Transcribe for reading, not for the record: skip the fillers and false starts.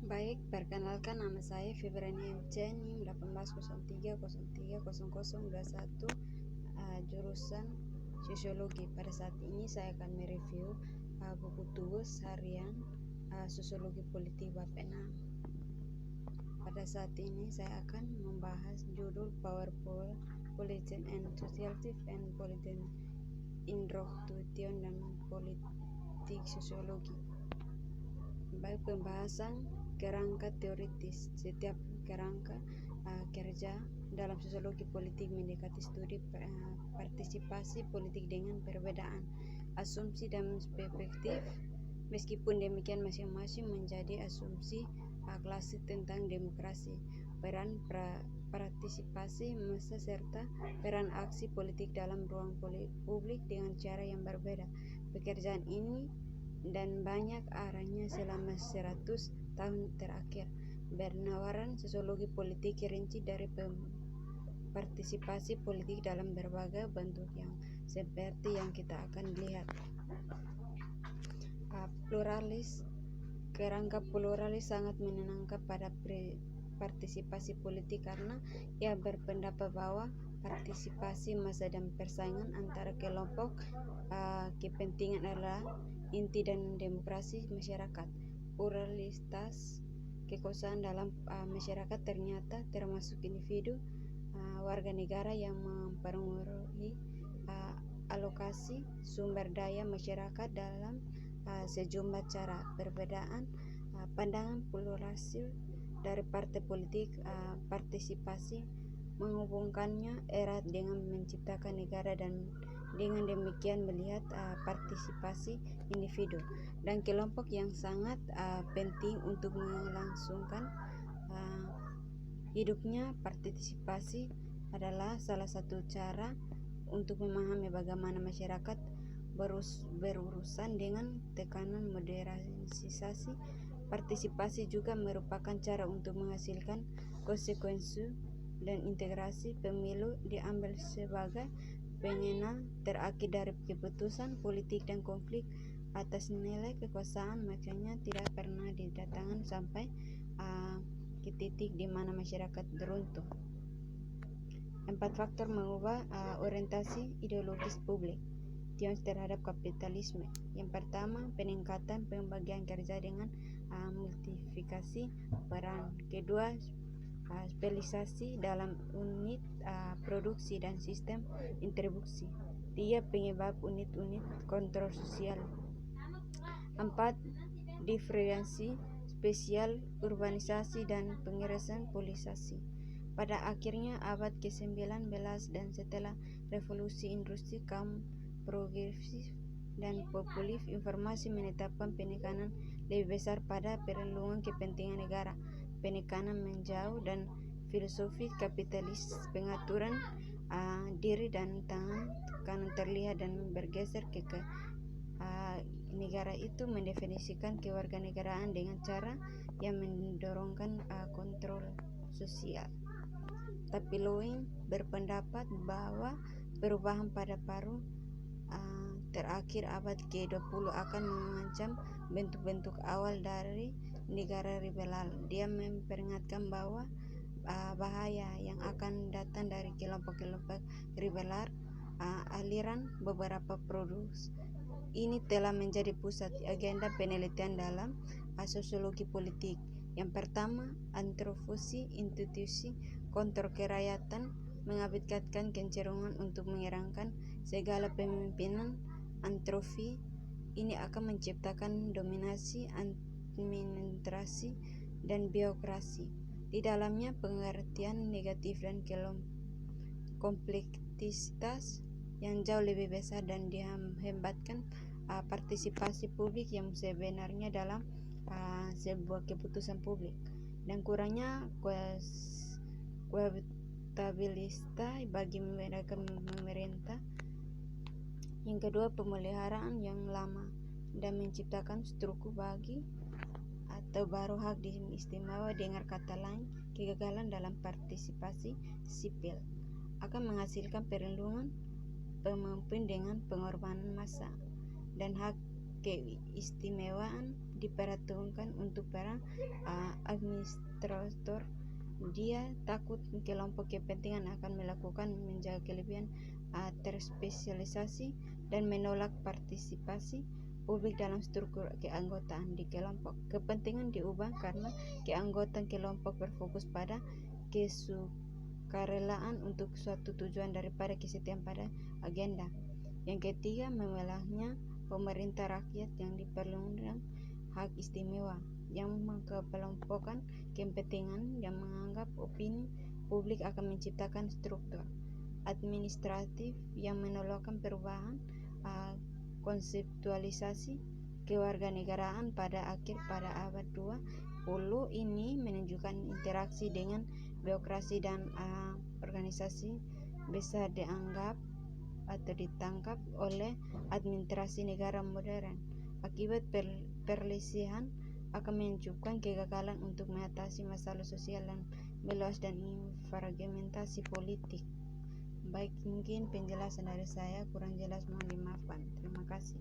Baik, perkenalkan nama saya Febrani M. NIM 1803030021, jurusan Sosiologi. Pada saat ini saya akan mereview buku tugas harian Sosiologi Politik bab 6. Pada saat ini saya akan membahas judul Powerful Politics and Society and Politics Introduction dan Politik Sosiologi. Baik, pembahasan kerangka teoritis. Setiap kerangka kerja dalam sosiologi politik mendekati studi partisipasi politik dengan perbedaan asumsi dan perspektif. Meskipun demikian, masing-masing menjadi asumsi klasik tentang demokrasi, peran partisipasi massa serta peran aksi politik dalam ruang publik dengan cara yang berbeda. Pekerjaan ini dan banyak arahnya selama 100 tahun terakhir bernawaran sosiologi politik rinci dari partisipasi politik dalam berbagai bentuk yang seperti yang kita akan lihat. Pluralis. Kerangka pluralis sangat menenangkan pada partisipasi politik karena ia berpendapat bahwa partisipasi massa dan persaingan antara kelompok kepentingan adalah inti dan demokrasi masyarakat. Pluralitas kekuasaan dalam masyarakat ternyata termasuk individu warga negara yang mempengaruhi alokasi sumber daya masyarakat dalam sejumlah cara. Perbedaan pandangan pluralis dari partai politik partisipasi menghubungkannya erat dengan menciptakan negara dan dengan demikian melihat partisipasi individu dan kelompok yang sangat penting untuk melangsungkan hidupnya. Partisipasi adalah salah satu cara untuk memahami bagaimana masyarakat berurusan dengan tekanan modernisasi. Partisipasi juga merupakan cara untuk menghasilkan konsekuensi dan integrasi. Pemilu diambil sebagai pengenal terakhir dari keputusan politik dan konflik atas nilai kekuasaan, makanya tidak pernah didatangkan sampai ke titik di mana masyarakat runtuh. 4 faktor mengubah orientasi ideologis publik. Tions terhadap kapitalisme. Yang pertama, peningkatan pembagian kerja dengan multiplikasi peran. Kedua, spesialisasi dalam unit produksi dan sistem distribusi. 3. Penyebab unit-unit kontrol sosial. 4. Diferensiasi spesial, urbanisasi dan pengerasan polisasi. Pada akhirnya abad ke-19 dan setelah revolusi industri, kaum progresif dan populis informasi menetapkan penekanan lebih besar pada perlindungan kepentingan negara, penekanan menjauh dan filosofi kapitalis, pengaturan diri dan tekanan terlihat dan bergeser ke negara itu mendefinisikan kewarganegaraan dengan cara yang mendorongkan kontrol sosial. Tapi Loin berpendapat bahwa perubahan pada paruh terakhir abad ke-20 akan mengancam bentuk-bentuk awal dari negara liberal. Dia memperingatkan bahwa bahaya yang akan datang dari kelompok-kelompok liberal aliran beberapa produk ini telah menjadi pusat agenda penelitian dalam sosiologi politik. Yang pertama, antroposi institusi kontrol kerakyatan mengakibatkan kecenderungan untuk menyerangkan segala pemimpinan. Antropi ini akan menciptakan dominasi administrasi dan birokrasi. Di dalamnya pengertian negatif dan kompleksitas yang jauh lebih besar dan dihambatkan partisipasi publik yang sebenarnya dalam sebuah keputusan publik dan kurangnya akuntabilitas bagi mereka pemerintah. Yang kedua, pemeliharaan yang lama dan menciptakan struktur bagi atau baru hak istimewa. Dengan kata lain, kegagalan dalam partisipasi sipil akan menghasilkan perlindungan pemimpin dengan pengorbanan massa dan hak keistimewaan diperhitungkan untuk para administrator. Dia takut kelompok kepentingan akan melakukan menjaga kelebihan terspesialisasi dan menolak partisipasi publik dalam struktur keanggotaan di kelompok. Kepentingan diubah karena keanggotaan kelompok berfokus pada kesukarelaan untuk suatu tujuan daripada kesetiaan pada agenda. Yang ketiga, membelahnya pemerintah rakyat yang diperlukan hak istimewa yang mengkelompokkan kepentingan yang menganggap opini publik akan menciptakan struktur administratif yang menolakkan perubahan konseptualisasi kewarganegaraan pada abad 20 ini menunjukkan interaksi dengan birokrasi dan organisasi besar dianggap atau ditangkap oleh administrasi negara modern. Akibat perselisihan akan menunjukkan kegagalan untuk mengatasi masalah sosial dan meluas dan fragmentasi politik. Baik, mungkin penjelasan dari saya kurang jelas, mohon dimaafkan. Terima kasih.